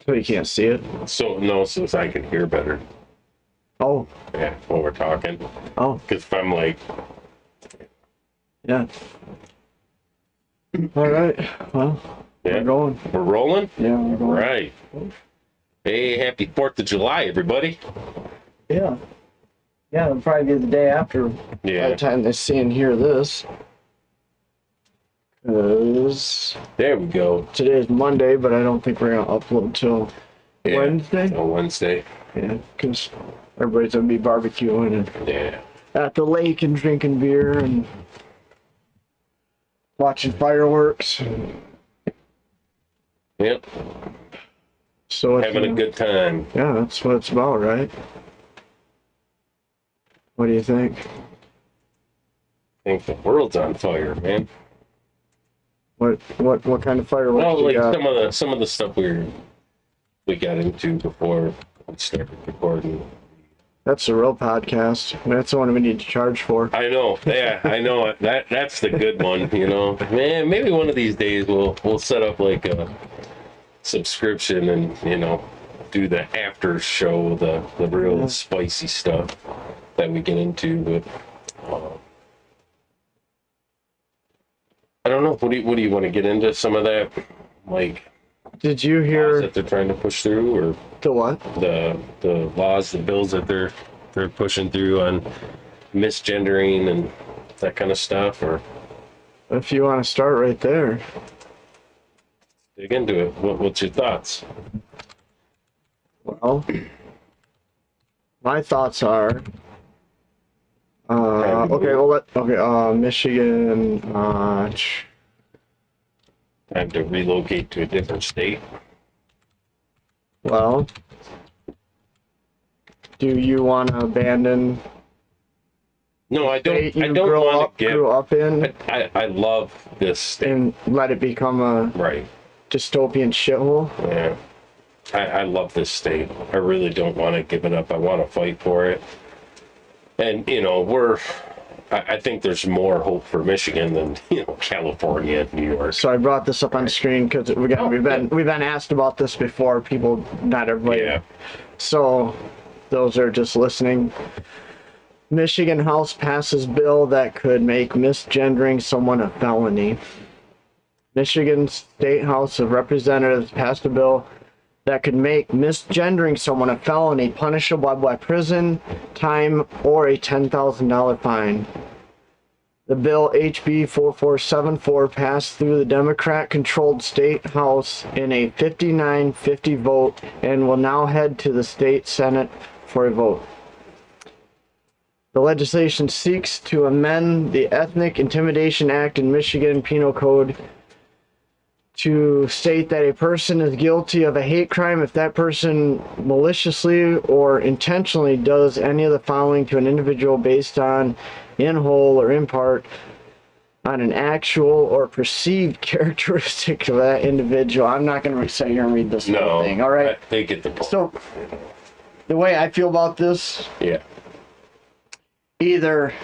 So you can't see it? So, no, so I can hear better. Oh. Yeah, when we're talking. Oh. Because if I'm like... Yeah. All right. Well, yeah. We're going. We're rolling? Yeah, we're going. All right. Hey, happy 4th of July, everybody. Yeah. Yeah, it'll probably be the day after by the time they see and hear this. Because there we go. Today's Monday, but I don't think we're going to upload till Wednesday. Till Wednesday. Yeah, because everybody's going to be barbecuing and at the lake and drinking beer and watching fireworks. Yep. So having a good time. Yeah, that's what it's about, right? What do you think? I think the world's on fire, man. What kind of fireworks? Well, like some of the stuff we got into before we started recording. That's a real podcast. That's the one we need to charge for. I know. Yeah, I know. That's the good one, you know. Man, maybe one of these days we'll set up like a subscription and, you know, do the after show, the real spicy stuff that we get into. But I don't know. What do you want to get into? Some of that, like, did you hear that they're trying to push through, or the what? The laws, the bills that they're pushing through on misgendering and that kind of stuff? Or if you want to start right there, dig into it. What's your thoughts? Well, my thoughts are Michigan. Time to relocate to a different state. Well, do you want to abandon? No, I don't. I don't want to grew up in. I love this state and let it become a dystopian shithole. Yeah, I love this state. I really don't want to give it up. I want to fight for it. And you know, I think there's more hope for Michigan than, you know, California and New York. So I brought this up on screen because we've been asked about this before. People, not everybody. Yeah. So those are just listening. Michigan House passes bill that could make misgendering someone a felony. Michigan State House of Representatives passed a bill that could make misgendering someone a felony, punishable by prison time or a $10,000 fine. The bill HB 4474 passed through the Democrat-controlled State House in a 59-50 vote and will now head to the State Senate for a vote. The legislation seeks to amend the Ethnic Intimidation Act in Michigan Penal Code to state that a person is guilty of a hate crime if that person maliciously or intentionally does any of the following to an individual based on, in whole or in part, on an actual or perceived characteristic of that individual. I'm not going to sit here and read this whole thing, all right? They get the point. So, the way I feel about this, either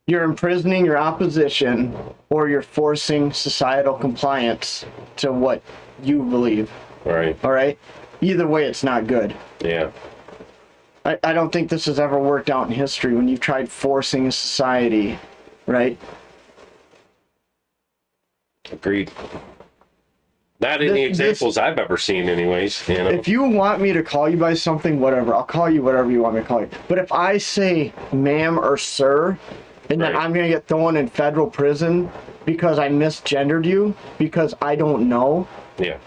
you're imprisoning your opposition or you're forcing societal compliance to what you believe. Right. All right? Either way, it's not good. Yeah. I don't think this has ever worked out in history when you've tried forcing a society, right? Agreed. Not any examples I've ever seen anyways. You know? If you want me to call you by something, whatever, I'll call you whatever you want me to call you. But if I say ma'am or sir, and then I'm going to get thrown in federal prison because I misgendered you, because I don't know. Yeah.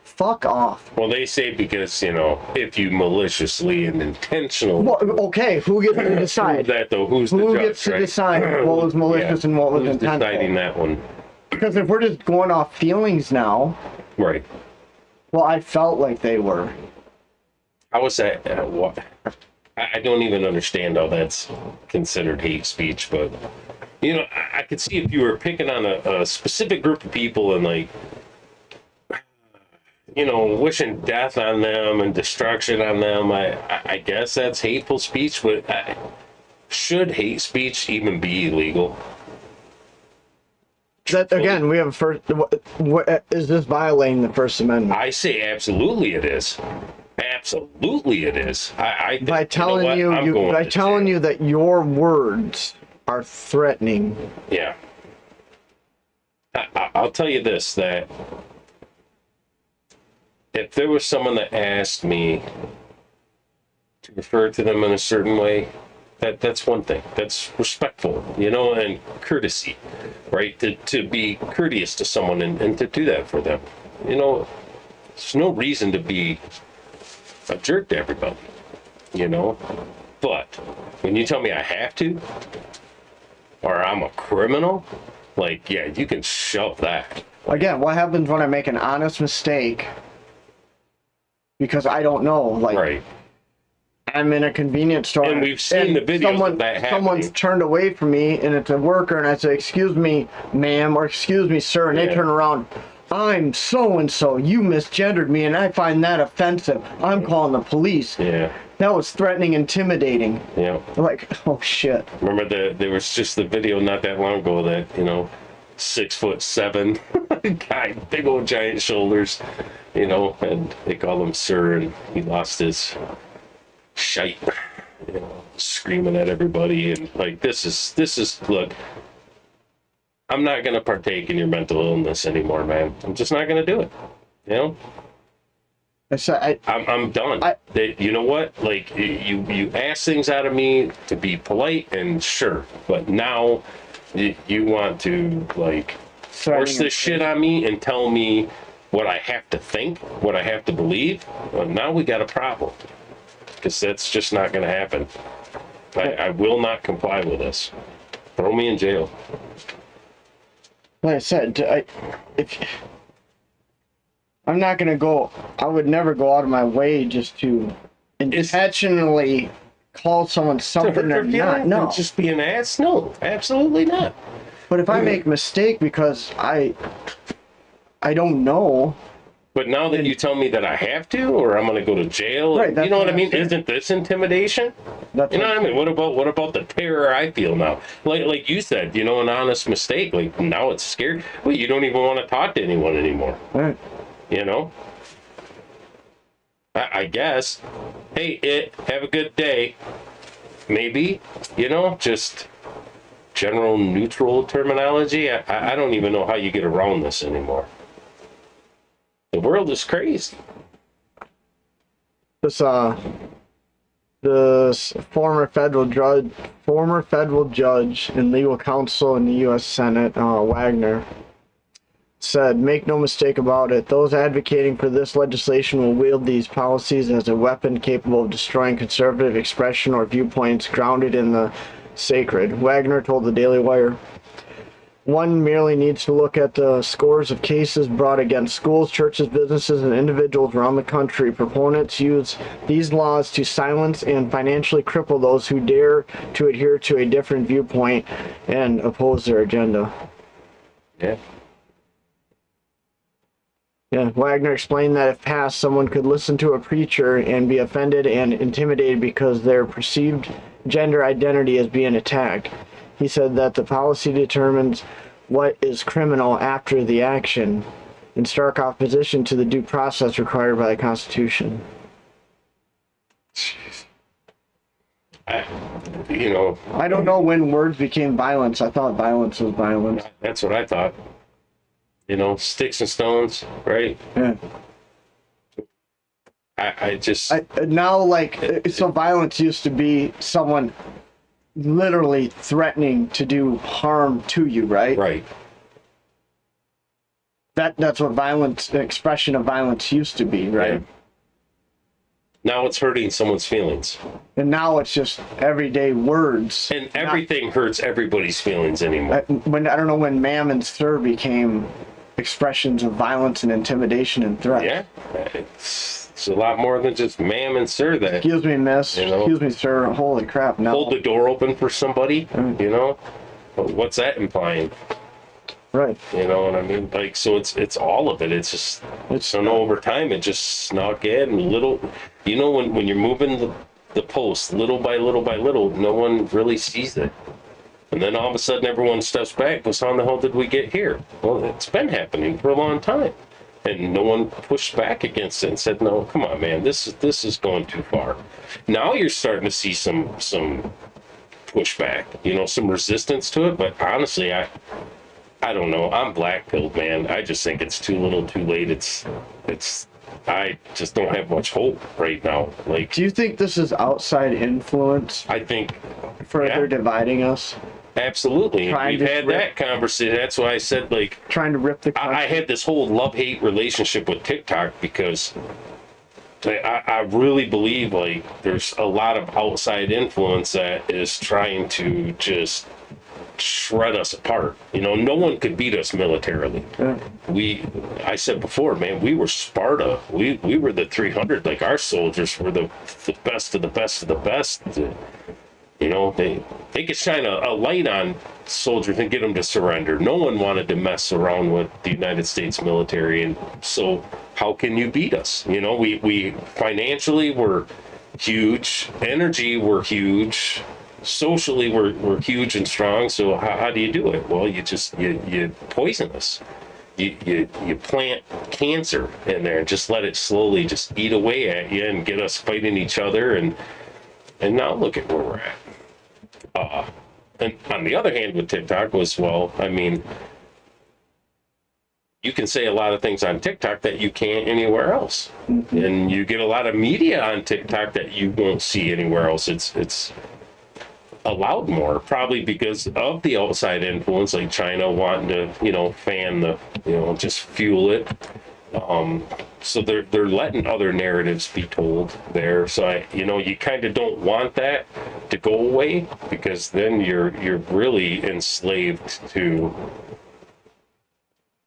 Fuck off. Well, they say because, you know, if you maliciously and intentionally... Well, okay, who gets to decide? That, though, who gets to decide what was malicious and what was intentional? Who's deciding that one? Because if we're just going off feelings now... Right. Well, I felt like they were. How was that? What? I don't even understand how that's considered hate speech, but, you know, I could see if you were picking on a specific group of people and, like, you know, wishing death on them and destruction on them, I guess that's hateful speech, but should hate speech even be illegal? That again, we have a first. What is this violating the First Amendment? I say absolutely it is. Absolutely it is. I think, By telling you, know what? I'm going by to telling jail. you that your words are threatening. Yeah. I'll tell you this, that if there was someone that asked me to refer to them in a certain way, that's one thing. That's respectful, you know, and courtesy, right? To be courteous to someone and to do that for them. You know, there's no reason to be a jerk to everybody, you know? But when you tell me I have to, or I'm a criminal, like, yeah, you can shove that. Again, what happens when I make an honest mistake? Because I don't know, like, Right. I'm in a convenience store, And we've seen the videos of that happening. Someone's turned away from me, and it's a worker, and I say, "Excuse me, ma'am," or "Excuse me, sir," and they Yeah. turn around. "I'm so and so. You misgendered me, and I find that offensive. I'm calling the police." Yeah. That was threatening, intimidating. Yeah. Like, oh shit. Remember there was just the video not that long ago that, you know, 6'7" guy, big old giant shoulders, you know, and they call him sir, and he lost his shite, you know, screaming at everybody, and like this is look, I'm not gonna partake in your mental illness anymore, man. I'm just not gonna do it. You know? I said, I'm done. You know what? Like you ask things out of me to be polite and sure, but now you want to like force this shit on me and tell me what I have to think, what I have to believe. Well, now we got a problem, because that's just not going to happen. I will not comply with this. Throw me in jail. like I said, I'm not gonna go. I would never go out of my way just to intentionally call someone something they're not. No, Just be an ass? No, absolutely not. but if I make a mistake because I don't know. But now that you tell me that I have to, or I'm going to go to jail, Right, that's you know what I what mean? I'm saying. Isn't this intimidation? That's You know what I mean? What about the terror I feel now? Like you said, you know, an honest mistake. Like now it's scared. Well, you don't even want to talk to anyone anymore. Right. You know? I guess. Hey, have a good day. Maybe, you know, just general neutral terminology. I don't even know how you get around this anymore. The world is crazy. This former federal judge and legal counsel in the U.S. Senate, Wagner, said, "Make no mistake about it, those advocating for this legislation will wield these policies as a weapon capable of destroying conservative expression or viewpoints grounded in the sacred." Wagner told the Daily Wire, "One merely needs to look at the scores of cases brought against schools, churches, businesses, and individuals around the country. Proponents use these laws to silence and financially cripple those who dare to adhere to a different viewpoint and oppose their agenda." Yeah. Yeah, Wagner explained that if passed, someone could listen to a preacher and be offended and intimidated because their perceived gender identity is being attacked. He said that the policy determines what is criminal after the action, in stark opposition to the due process required by the Constitution. You know, I don't know when words became violence. I thought violence was violence. that's what I thought. You know, sticks and stones, right? Yeah. I just... Now, like, so violence used to be someone literally threatening to do harm to you, right? Right. That's what violence, the expression of violence used to be, right? Yeah. Now it's hurting someone's feelings. And now it's just everyday words. And everything hurts everybody's feelings anymore. I don't know when ma'am and sir became expressions of violence and intimidation and threat. Yeah. It's a lot more than just ma'am and sir that Excuse me, miss. You know? Excuse me, sir. Holy crap! No. hold the door open for somebody, you know? But what's that implying? Right. You know what I mean? Like, so it's all of it. It's just, so no, over time it just snuck in little, you know, when you're moving the post little by little by little, no one really sees it. And then all of a sudden everyone steps back, goes, how in the hell did we get here? Well, it's been happening for a long time. And no one pushed back against it and said, no, come on, man, this is going too far. Now you're starting to see some pushback, some resistance to it. But honestly, I don't know. I'm black-pilled, man. I just think it's too little too late. I just don't have much hope right now. Like, do you think this is outside influence I think further dividing us? Absolutely. Trying We've to had rip- that conversation. That's why I said, like, Trying to rip the country? I had this whole love-hate relationship with TikTok because I really believe, like, there's a lot of outside influence that is trying to just shred us apart. No one could beat us militarily. Yeah. I said before, man, we were Sparta. We were the 300. Like, our soldiers were the best of the best of the best. They could shine a light on soldiers and get them to surrender. No one wanted to mess around with the United States military, and so how can you beat us? We financially were huge, energy were huge, socially we're huge and strong. So how do you do it? Well, you poison us. You plant cancer in there and just let it slowly just eat away at you and get us fighting each other, and now look at where we're at. And on the other hand, with TikTok was, you can say a lot of things on TikTok that you can't anywhere else. Mm-hmm. And you get a lot of media on TikTok that you won't see anywhere else. It's allowed more, probably because of the outside influence, like China wanting to, fan the, just fuel it. So they're letting other narratives be told there. So you kind of don't want that to go away, because then you're really enslaved to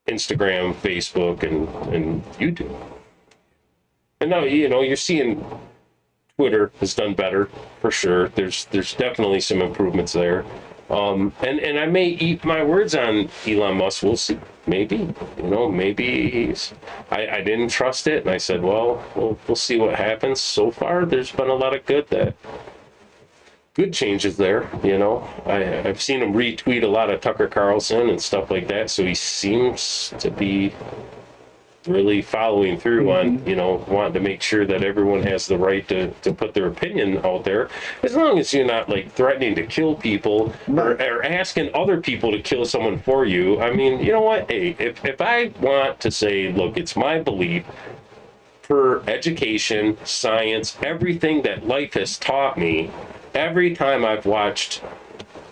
Instagram, Facebook, and YouTube. And now you're seeing Twitter has done better for sure. There's definitely some improvements there. And I may eat my words on Elon Musk. We'll see. Maybe, maybe I didn't trust it, and I said, well, we'll see what happens. So far, there's been a lot of good changes there. I've seen him retweet a lot of Tucker Carlson and stuff like that. So he seems to be really following through on, wanting to make sure that everyone has the right to put their opinion out there, as long as you're not like threatening to kill people or asking other people to kill someone for you. I mean, you know what? Hey, if I want to say, look, it's my belief, per education, science, everything that life has taught me, every time I've watched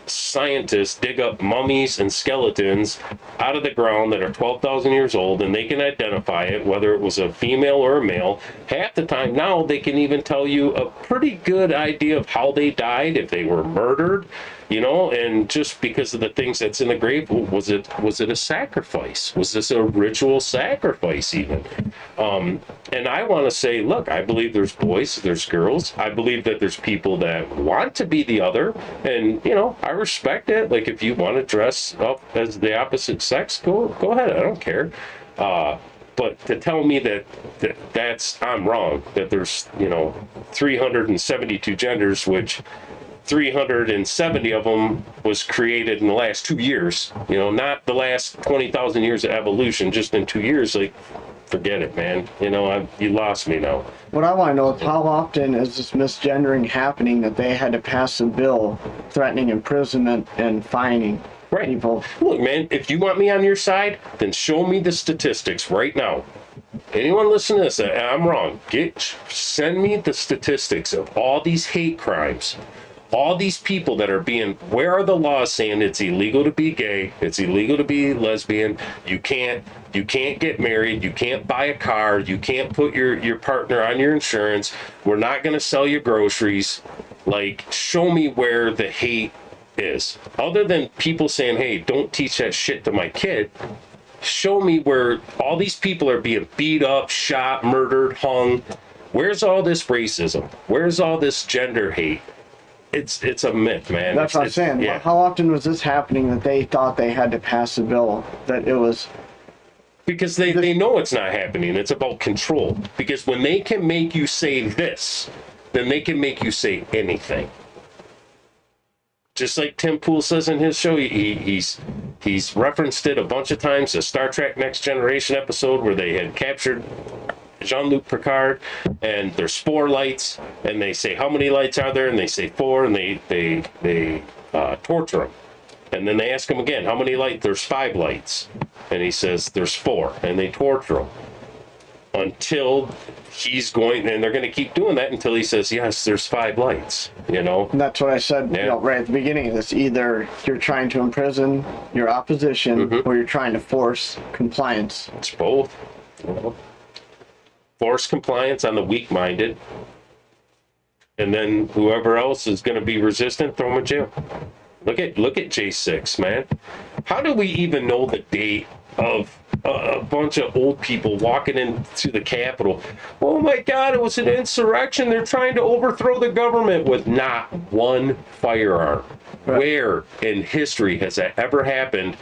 scientists dig up mummies and skeletons out of the ground that are 12,000 years old, and they can identify it, whether it was a female or a male. Half the time now they can even tell you a pretty good idea of how they died, if they were murdered, and just because of the things that's in the grave. Was it a sacrifice? Was this a ritual sacrifice even? And I want to say, look, I believe there's boys, there's girls. I believe that there's people that want to be the other, and I respect it. Like, if you want to dress up as the opposite sex, go ahead. I don't care. But to tell me that's I'm wrong, that there's 372 genders, which 370 of them was created in the last 2 years, not the last 20,000 years of evolution, just in 2 years. Like, forget it, man. You lost me now. What I want to know is, how often is this misgendering happening that they had to pass a bill threatening imprisonment and fining people? Look, man, if you want me on your side, then show me the statistics right now. Anyone listen to this, I'm wrong, send me the statistics of all these hate crimes. All these people that are where are the laws saying it's illegal to be gay, it's illegal to be lesbian, you can't get married, you can't buy a car, you can't put your partner on your insurance, we're not going to sell you groceries. Like, show me where the hate is. Other than people saying, hey, don't teach that shit to my kid, show me where all these people are being beat up, shot, murdered, hung. Where's all this racism? Where's all this gender hate? It's a myth, man. That's what I'm saying. Yeah. How often was this happening that they thought they had to pass a bill that it was? Because they know it's not happening. It's about control. Because when they can make you say this, then they can make you say anything. just like Tim Pool says in his show, he's referenced it a bunch of times. The Star Trek Next Generation episode where they had captured Jean-Luc Picard, and there's 4 lights, and they say how many lights are there, and they say 4, and they torture him, and then they ask him again how many lights. There's 5 lights, and he says there's 4, and they torture him until he's going, and they're going to keep doing that until he says yes, there's 5 lights. And that's what I said right at the beginning of this. Either you're trying to imprison your opposition, or you're trying to force compliance. It's both. Force compliance on the weak-minded, and then whoever else is going to be resistant, throw them in jail. Look at J6, man. How do we even know the date of a bunch of old people walking into the Capitol? Oh my God, it was an insurrection. They're trying to overthrow the government with not one firearm. Right. Where in history has that ever happened?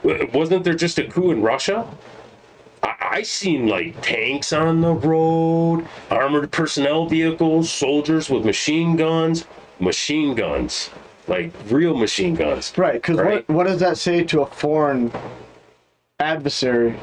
Wasn't there just a coup in Russia? I seen like tanks on the road, armored personnel vehicles, soldiers with machine guns, like real machine guns. Right, because what does that say to a foreign adversary?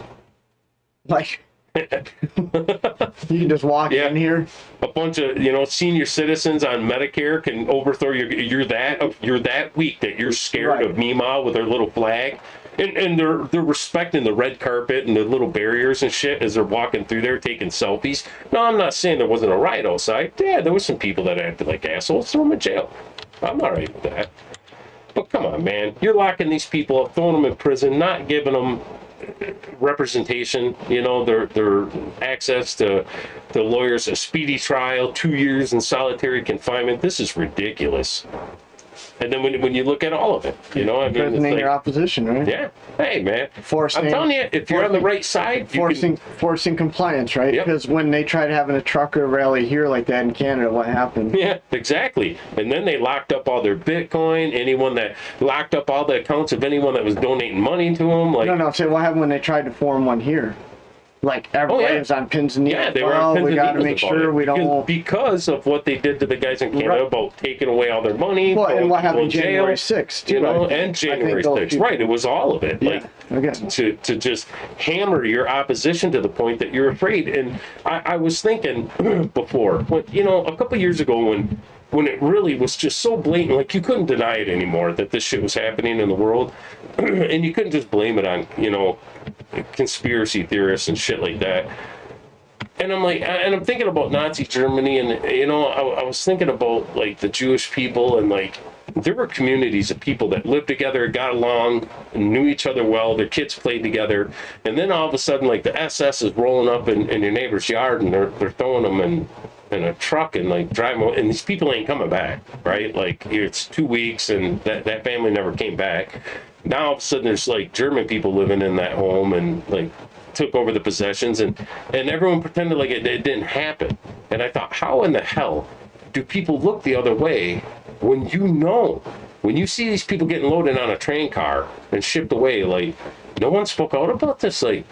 Like, you can just walk in here. A bunch of senior citizens on Medicare can overthrow you're that weak that you're scared of Mima with her little flag. And they're respecting the red carpet and the little barriers and shit as they're walking through there taking selfies. No, I'm not saying there wasn't a riot outside. Yeah, there was some people that acted like assholes. Throw them in jail. I'm all right with that. But come on, man. You're locking these people up, throwing them in prison, not giving them representation, their access to lawyers, a speedy trial, 2 years in solitary confinement. This is ridiculous. And then when you look at all of it, imprisoning your opposition, right? Yeah. Hey, man. I'm telling you, if you're on the right side, forcing compliance, right? Because when they tried having a trucker rally here like that in Canada, what happened? Yeah, exactly. And then they locked up all their Bitcoin. Anyone that locked up all the accounts of anyone that was donating money to them. No. Say what happened when they tried to form one here? Like everybody was on pins and needles. Yeah, they were on pins and needles. We got to make sure we don't because of what they did to the guys in Canada about taking away all their money. Well, and what happened January 6th, and January 6th. Right, it was all of it. To just hammer your opposition to the point that you're afraid. And I was thinking before, a couple years ago when it really was just so blatant, like you couldn't deny it anymore that this shit was happening in the world, and you couldn't just blame it on conspiracy theorists and shit like that. And I'm thinking about Nazi Germany, and I was thinking about like the Jewish people, and like there were communities of people that lived together, got along, knew each other well, their kids played together, and then all of a sudden like the SS is rolling up in your neighbor's yard, and they're throwing them in a truck and like driving, and these people ain't coming back, right? Like it's 2 weeks, and that family never came back. Now all of a sudden there's like German people living in that home and like took over the possessions, and everyone pretended like it didn't happen. And I thought, how in the hell do people look the other way when you see these people getting loaded on a train car and shipped away? Like no one spoke out about this. Like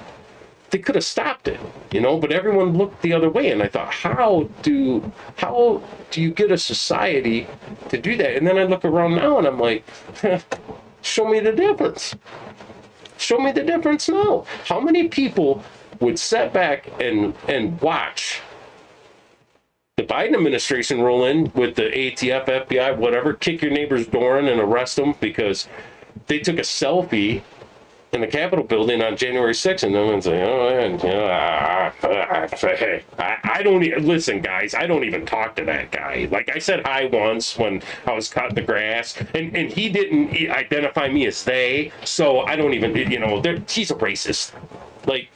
they could have stopped it, but everyone looked the other way. And I thought, how do you get a society to do that? And then I look around now and I'm like, show me the difference. Show me the difference now. How many people would sit back and watch the Biden administration roll in with the ATF, FBI, whatever, kick your neighbor's door in and arrest them because they took a selfie in the Capitol building on January 6th, and no one's like, I don't even, listen, guys, I don't even talk to that guy. Like I said hi once when I was cutting the grass, and he didn't identify me as they, so I don't even, he's a racist. Like,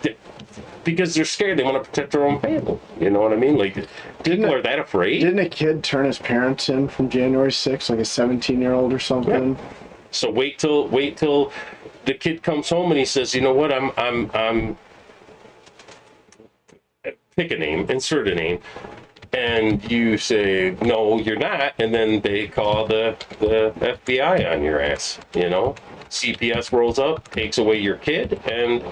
because they're scared, they want to protect their own family. You know what I mean? Like, people are that afraid. Didn't a kid turn his parents in from January 6th, like a 17-year-old or something? Yeah. So wait till the kid comes home and he says, you know what, I'm pick a name, insert a name, and you say, no, you're not, and then they call the FBI on your ass, CPS rolls up, takes away your kid, and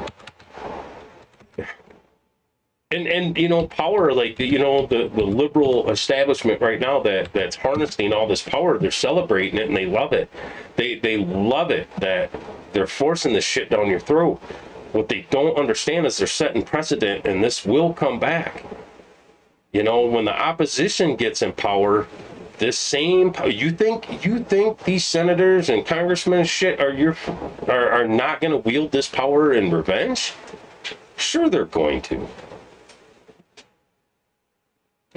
And you know, power, like, you know, the liberal establishment right now that's harnessing all this power, they're celebrating it and they love it. They love it that they're forcing this shit down your throat. What they don't understand is they're setting precedent, and this will come back. You know, when the opposition gets in power, this same you think these senators and congressmen and shit are not going to wield this power in revenge? Sure, they're going to.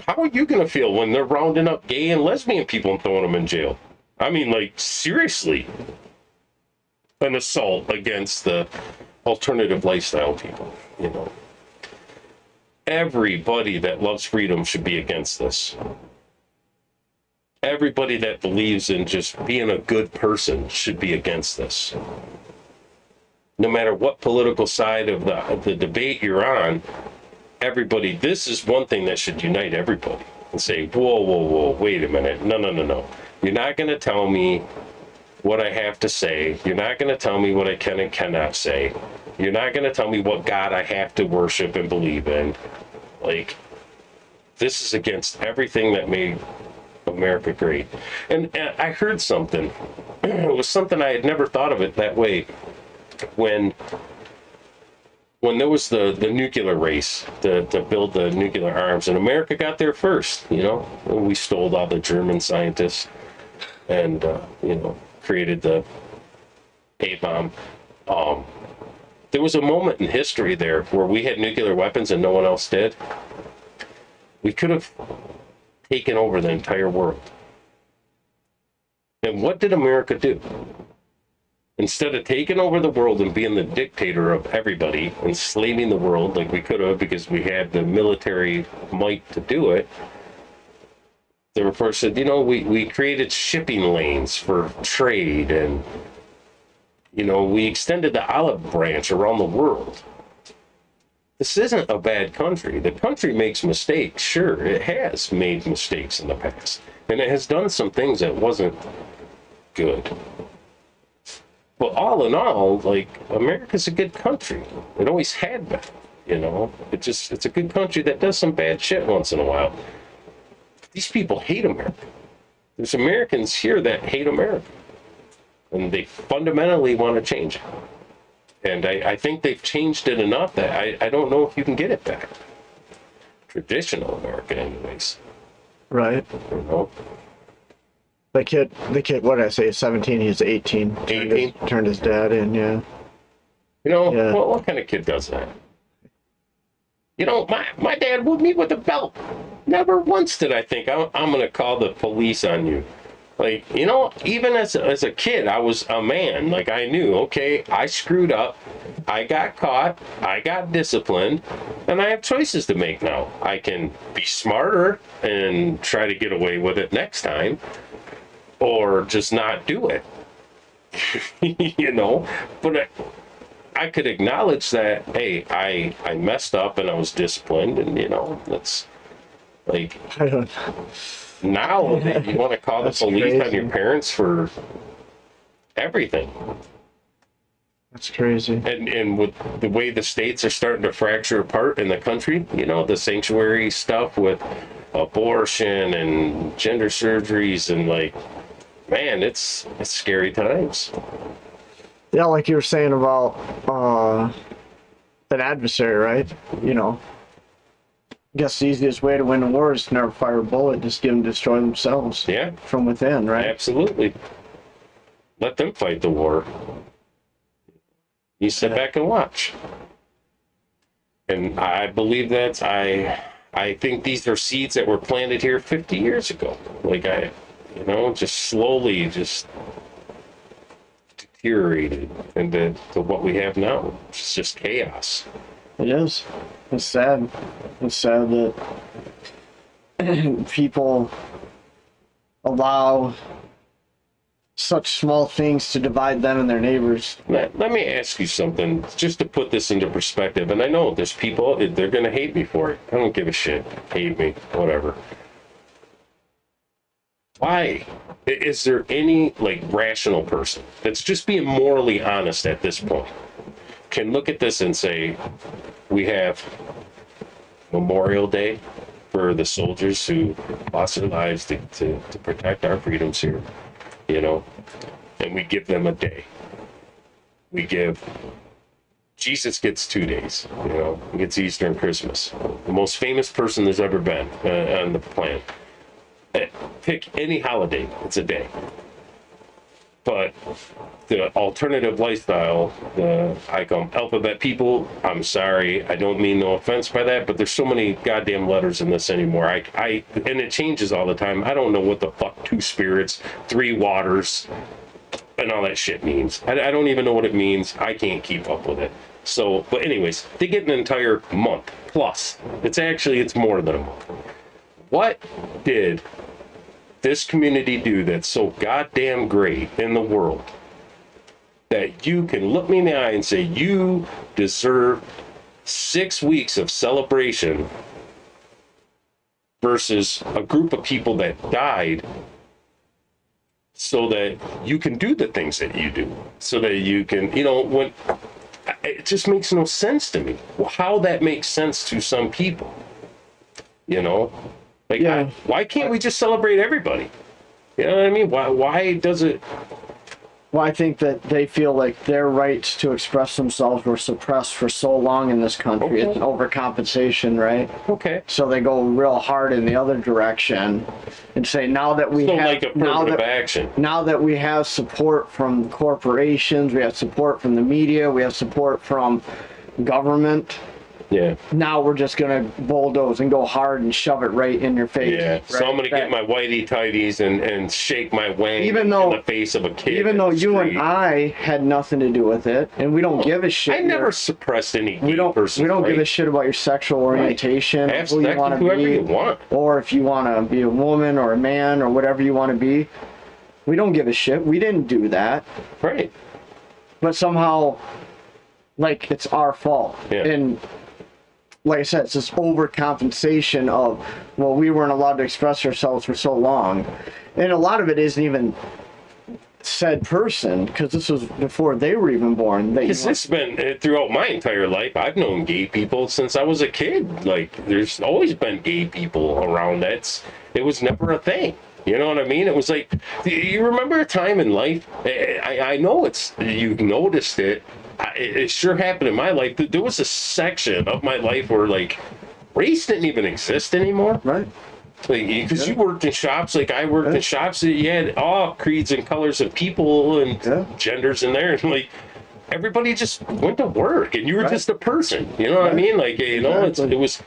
How are you going to feel when they're rounding up gay and lesbian people and throwing them in jail? I mean, like, seriously, an assault against the alternative lifestyle people, you know. Everybody that loves freedom should be against this. Everybody that believes in just being a good person should be against this. No matter what political side of the debate you're on, everybody, this is one thing that should unite everybody and say, whoa, wait a minute. No. You're not going to tell me what I have to say. You're not going to tell me what I can and cannot say. You're not going to tell me what God I have to worship and believe in. Like, this is against everything that made America great. And I heard something. It was something I had never thought of it that way. When there was the nuclear race to build the nuclear arms, and America got there first, you know, and we stole all the German scientists and, you know, created the A-bomb. There was a moment in history there where we had nuclear weapons and no one else did. We could have taken over the entire world. And what did America do? Instead of taking over the world and being the dictator of everybody, enslaving the world like we could have because we had the military might to do it, the report said, you know, we created shipping lanes for trade, and, you know, we extended the olive branch around the world. This isn't a bad country. The country makes mistakes. Sure, it has made mistakes in the past. And it has done some things that wasn't good. But all in all, like, America's a good country. It always had been, you know. It's a good country that does some bad shit once in a while. These people hate America. There's Americans here that hate America. And they fundamentally want to change it. And I think they've changed it enough that I don't know if you can get it back. Traditional America, anyways. Right. You know? The kid, what did I say, 17, he's 18. 18? Turned his dad in, yeah. You know, Yeah. what kind of kid does that? You know, my dad whipped me with a belt. Never once did I think I'm going to call the police on you. Like, you know, even as a kid, I was a man. Like, I knew, okay, I screwed up. I got caught. I got disciplined. And I have choices to make now. I can be smarter and try to get away with it next time. Or just not do it. You know? But I could acknowledge that, hey, I messed up and I was disciplined. And, you know, that's like... I don't Now you want to call the police crazy. on your parents for everything. That's crazy. And with the way the states are starting to fracture apart in the country, you know, the sanctuary stuff with abortion and gender surgeries, and like, man, it's scary times. Yeah, like you were saying about an adversary, right? You know, I guess the easiest way to win a war is to never fire a bullet, just give them to destroy themselves. Yeah. From within, right? Absolutely. Let them fight the war. You sit back and watch. And I believe that I think these are seeds that were planted here 50 years ago. Like, you know, just slowly just deteriorated into what we have now. It's just chaos. It is. It's sad. It's sad that people allow such small things to divide them and their neighbors. Let me ask you something, just to put this into perspective. And I know there's people, they're going to hate me for it. I don't give a shit. Hate me, whatever. Why? Is there any, like, rational person that's just being morally honest at this point can look at this and say, we have Memorial Day for the soldiers who lost their lives to protect our freedoms here, you know, and we give them a day. We give, Jesus gets 2 days, you know, he gets Easter and Christmas. The most famous person there's ever been on the planet. Pick any holiday, it's a day. But the alternative lifestyle, I call them alphabet people. I'm sorry, I don't mean no offense by that, but there's so many goddamn letters in this anymore. And it changes all the time. I don't know what the fuck 2 spirits, 3 waters, and all that shit means. I don't even know what it means. I can't keep up with it. So, but anyways, they get an entire month plus. It's more than a month. What did this community do that's so goddamn great in the world that you can look me in the eye and say you deserve 6 weeks of celebration versus a group of people that died so that you can do the things that you do, so that you can, you know, when it just makes no sense to me how that makes sense to some people, you know. Like, yeah. Why can't we just celebrate everybody? You know what I mean? Why does it? Well, I think that they feel like their rights to express themselves were suppressed for so long in this country. Okay. It's overcompensation, right? Okay. So they go real hard in the other direction and say now that we So have like affirmative action. now that we have support from corporations, we have support from the media, we have support from government. Yeah. Now we're just gonna bulldoze and go hard and shove it right in your face. Yeah. Right? So I'm gonna get my whitey tighties and shake my wang Even though- in the face of a kid. Even in though the you street. and I had nothing to do with it, and we don't give a shit. I never suppressed any gay We don't person's give a rights. shit about your sexual orientation, Have who you sex want with to whoever be, you want. or if you want to be a woman or a man or whatever you want to be. We don't give a shit. We didn't do that, Right. but somehow, like, it's our fault. Yeah. And like I said, it's this overcompensation of, well, we weren't allowed to express ourselves for so long, and a lot of it isn't even said person, because this was before they were even born. Because it's been throughout my entire life. I've known gay people since I was a kid. Like, there's always been gay people around. It was never a thing. You know what I mean? It was like, you remember a time in life? I know you've noticed it. It sure happened in my life. There was a section of my life where, like, race didn't even exist anymore. right. Like, because you worked in shops, like I worked in shops, you had all creeds and colors of people and genders in there, and like everybody just went to work, and you were just a person. You know what I mean? Like, you know, it was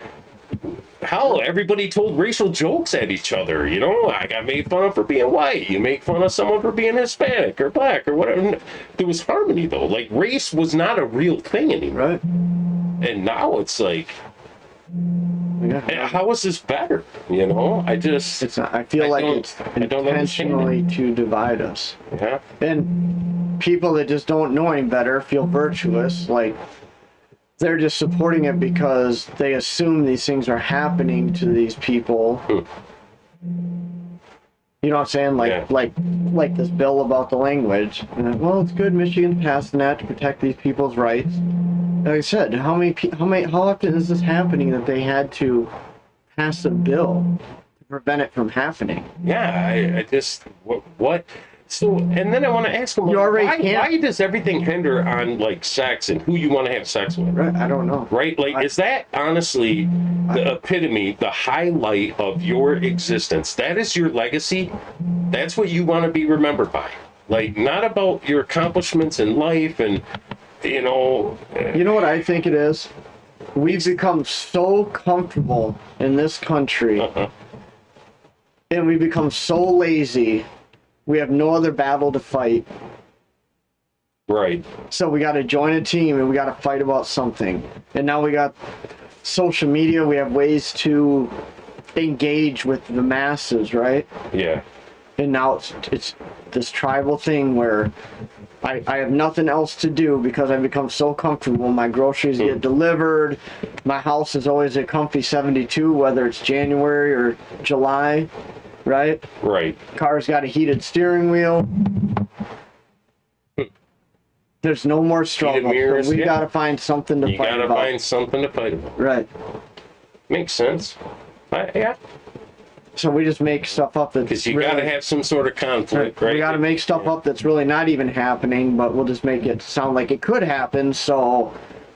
hell. Everybody told racial jokes at each other. You know, I got made fun of for being white. You make fun of someone for being Hispanic or black or whatever. There was harmony though. Like, race was not a real thing anymore. Right. And now it's like, Yeah. how is this better? You know, It's not, I feel like it's don't intentionally to divide us. Yeah. And people that just don't know any better feel virtuous, like they're just supporting it because they assume these things are happening to these people. You know what I'm saying? Like this bill about the language. And, well, it's good Michigan's passing that to protect these people's rights. Like I said, how often is this happening that they had to pass a bill to prevent it from happening? Yeah, I just what. So, and then I want to ask them, You already why does everything hinder on like sex and who you want to have sex with? Right? I don't know. Right? Like, is that honestly the epitome, the highlight of your existence? That is your legacy. That's what you want to be remembered by. Like, not about your accomplishments in life and, you know. You know what I think it is? We've become so comfortable in this country, and we've become so lazy. We have no other battle to fight. Right. So we got to join a team and we got to fight about something. And now we got social media. We have ways to engage with the masses, right? Yeah. And now it's this tribal thing where I have nothing else to do because I've become so comfortable. My groceries get delivered. My house is always a comfy 72, whether it's January or July, right? Right. Car's got a heated steering wheel. There's no more struggle. Mirrors, So we yeah. got to find something to You fight gotta about. find something to fight about. Right. Makes sense. Yeah, So we just make stuff up that's because you really, got to have some sort of conflict, right? we got to make stuff up that's really not even happening, but we'll just make it sound like it could happen. So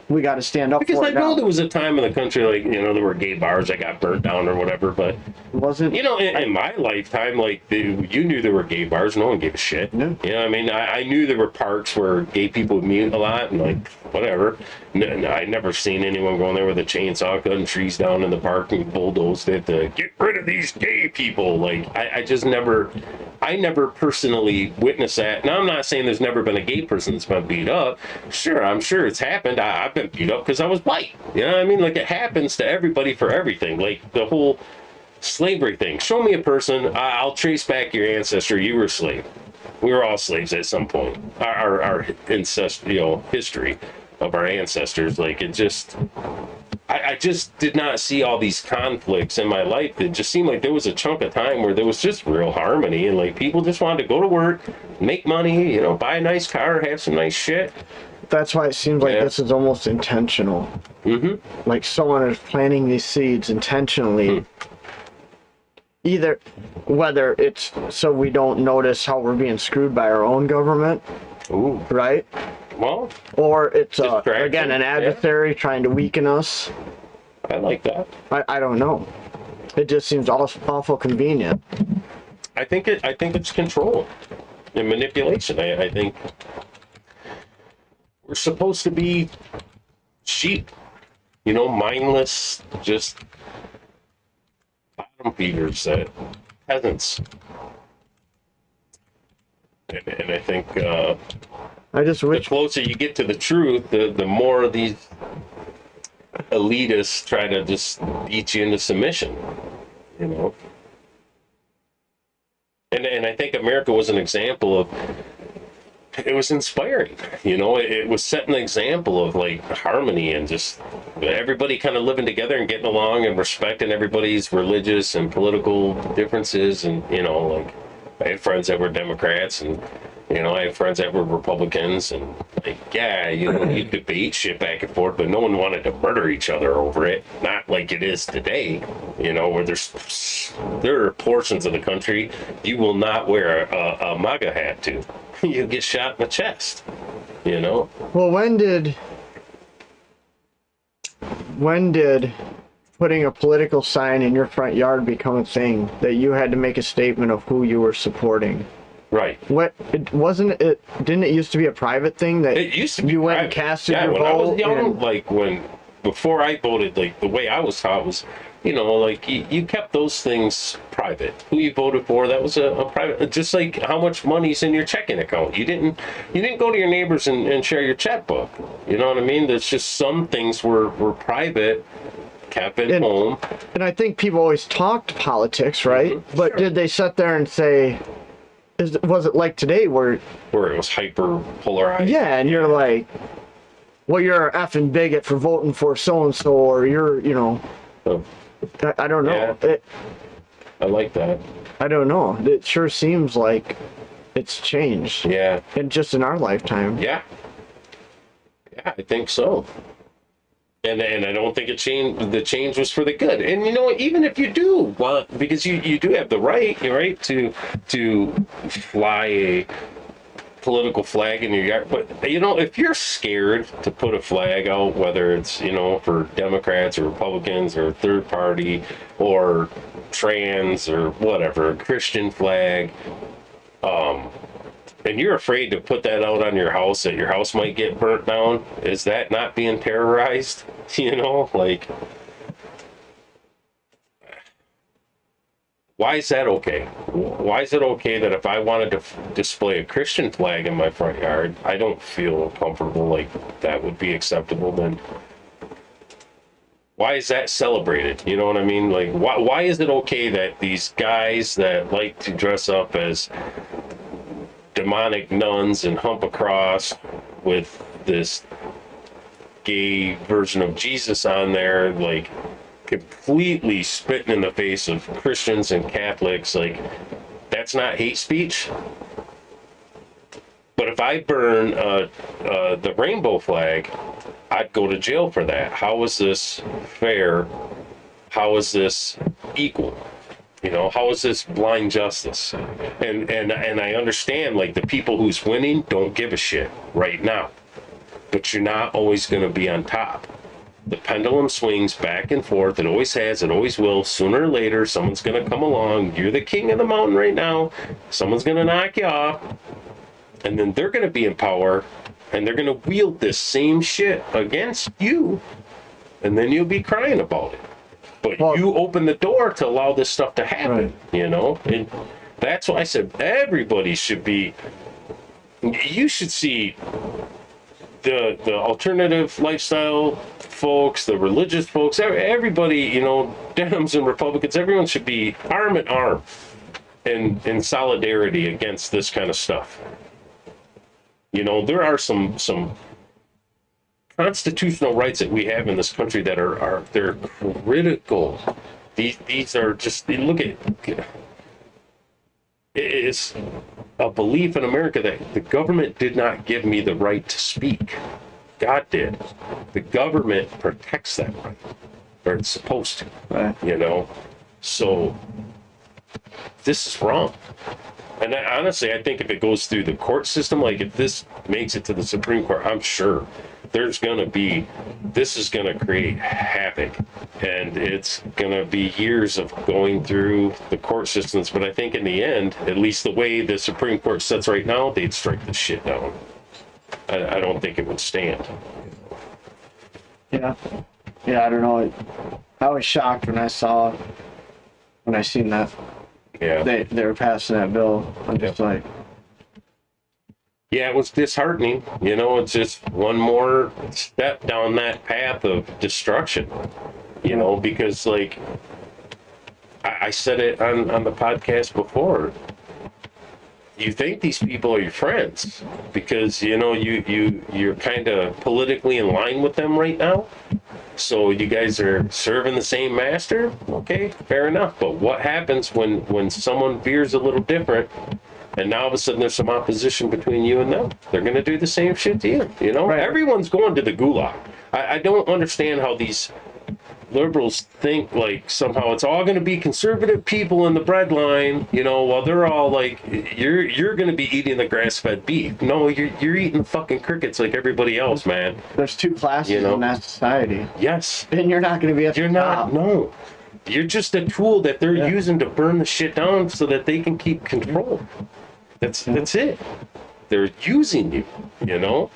we got to stand up Because for I it know now. there was a time in the country, like, there were gay bars that got burnt down or whatever, but, Wasn't in my lifetime, like, you knew there were gay bars, no one gave a shit. No. I mean, I knew there were parks where gay people would meet a lot, and, like, whatever. I never seen anyone going there with a chainsaw cutting trees down in the park and bulldozed it to get rid of these gay people. Like, I never personally witnessed that. Now, I'm not saying there's never been a gay person that's been beat up. Sure, I'm sure it's happened. I've been beat up because I was white. You know what I mean? Like, it happens to everybody for everything. Like, the whole slavery thing. Show me a person, I'll trace back your ancestor. You were a slave. We were all slaves at some point. Our ancestral, history of our ancestors. Like, it just... I just did not see all these conflicts in my life. It just seemed like there was a chunk of time where there was just real harmony, and like people just wanted to go to work, make money, buy a nice car, have some nice shit. That's why it seems like Yeah. this is almost intentional. Mm-hmm. Like someone is planting these seeds intentionally. Either whether it's so we don't notice how we're being screwed by our own government, Ooh. right? Well, Or it's Distraction, again an adversary trying to weaken us. I like that. I don't know. It just seems awful convenient. I think it's control and manipulation. I think we're supposed to be sheep, mindless, just bottom feeders, peasants. And I think I just the wish closer you get to the truth, the more these elitists try to just beat you into submission, And I think America was an example of, it was inspiring, it was setting an example of like harmony and just everybody kind of living together and getting along and respecting everybody's religious and political differences. And, like I had friends that were Democrats and, I had friends that were Republicans, and like, yeah, you debate shit back and forth, but no one wanted to murder each other over it. Not like it is today, where there are portions of the country you will not wear a MAGA hat to. You get shot in the chest, well, when did putting a political sign in your front yard become a thing that you had to make a statement of who you were supporting? Right. Didn't it used to be a private thing that It used to be you went private. and casted Yeah, your when vote? I was young, and- like before I voted, like the way I was taught was, like you kept those things private. Who you voted for, that was a private. Just like how much money's in your checking account. You didn't go to your neighbors and share your checkbook. You know what I mean? There's just some things were private, kept at home. And I think people always talked politics, right? But Sure. did they sit there and say, was it like today where, Where it was hyper polarized. yeah, and you're like, well, you're an effing bigot for voting for so-and-so, or you're, So, I don't know. Yeah. I like that. I don't know. It sure seems like it's changed. Yeah. And just in our lifetime. Yeah. Yeah, I think so. And I don't think the change was for the good. And even if you do want, because you do have the right, to fly a political flag in your yard. But if you're scared to put a flag out, whether it's for Democrats or Republicans or third party or trans or whatever, a Christian flag, and you're afraid to put that out on your house, that your house might get burnt down, is that not being terrorized? Like, why is that okay? Why is it okay that if I wanted to display a Christian flag in my front yard, I don't feel comfortable like that would be acceptable? Then why is that celebrated? You know what I mean? Like, why is it okay that these guys that like to dress up as demonic nuns and hump a cross with this gay version of Jesus on there, like completely spitting in the face of Christians and Catholics, like that's not hate speech? But if I burn the rainbow flag, I'd go to jail for that. How is this fair how is this equal? You know, how is this blind justice? And I understand, like, the people who's winning don't give a shit right now, but you're not always going to be on top. The pendulum swings back and forth. It always has. It always will. Sooner or later, someone's going to come along. You're the king of the mountain right now. Someone's going to knock you off. And then they're going to be in power. And they're going to wield this same shit against you. And then you'll be crying about it. But you open the door to allow this stuff to happen. Right. You know? And that's why I said everybody should be... You should see... The alternative lifestyle folks, the religious folks, everybody, you know, Dems and Republicans, everyone should be arm in arm in solidarity against this kind of stuff. You know, there are some constitutional rights that we have in this country that they're critical. These are just, look at, it's a belief in America that the government did not give me the right to speak. God did. The government protects that right, or it's supposed to. Right. You know, so this is wrong. And honestly, I think if it goes through the court system, like if this makes it to the Supreme Court, I'm sure this is going to create havoc, and it's going to be years of going through the court systems. But I think in the end, at least the way the Supreme Court sits right now, they'd strike this shit down. I don't think it would stand. Yeah, I don't know. I was shocked when I seen that. Yeah, they were passing that bill. I'm just like, yeah, it was disheartening. You know, it's just one more step down that path of destruction. You know, because like I said it on the podcast before. You think these people are your friends because, you know, you're kind of politically in line with them right now. So you guys are serving the same master. Okay, fair enough. But what happens when someone veers a little different and now all of a sudden there's some opposition between you and them? They're going to do the same shit to you. You know, right. Everyone's going to the gulag. I don't understand how these liberals think like somehow it's all going to be conservative people in the breadline, you know, while they're all like, you're going to be eating the grass-fed beef. No, you're eating fucking crickets like everybody else, man. There's two classes, you know, in that society. Yes. And you're not going to be at the top. No. You're just a tool that they're using to burn the shit down so that they can keep control. That's it. They're using you, you know?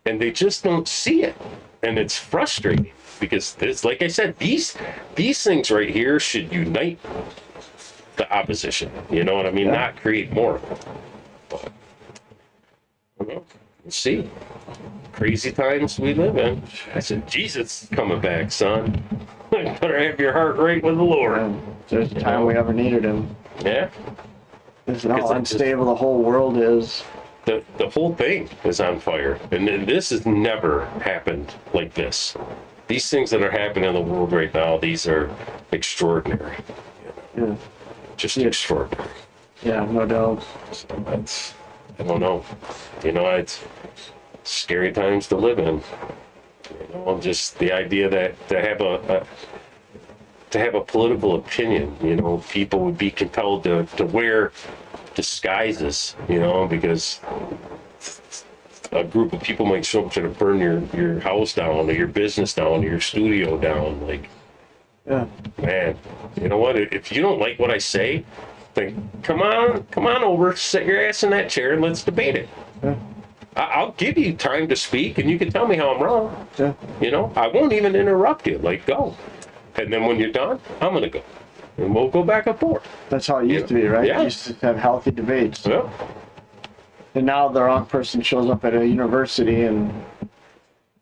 And they just don't see it. And it's frustrating. Because this, like I said, these things right here should unite the opposition. You know what I mean? Yeah. Not create more of it. But I don't know. We'll see. Crazy times we live in. I said, Jesus is coming back, son. Better have your heart right with the Lord. Yeah. There's a time we ever needed him. Yeah. There's how unstable the whole world is. The whole thing is on fire. And this has never happened like this. These things that are happening in the world right now, these are extraordinary. You know? Yeah. Just extraordinary. Yeah, no doubt. So I don't know. You know, it's scary times to live in. You know, just the idea that to have a political opinion, you know, people would be compelled to wear disguises, you know, because a group of people might show up to burn your house down or your business down or your studio down. Like, yeah, man, you know what? If you don't like what I say, then come on over, sit your ass in that chair and let's debate it. Yeah. I'll give you time to speak and you can tell me how I'm wrong. Yeah. You know, I won't even interrupt you. Like, go. And then when you're done, I'm going to go. And we'll go back and forth. That's how it used to be, right? Yeah. You used to have healthy debates. Yeah. And now the wrong person shows up at a university and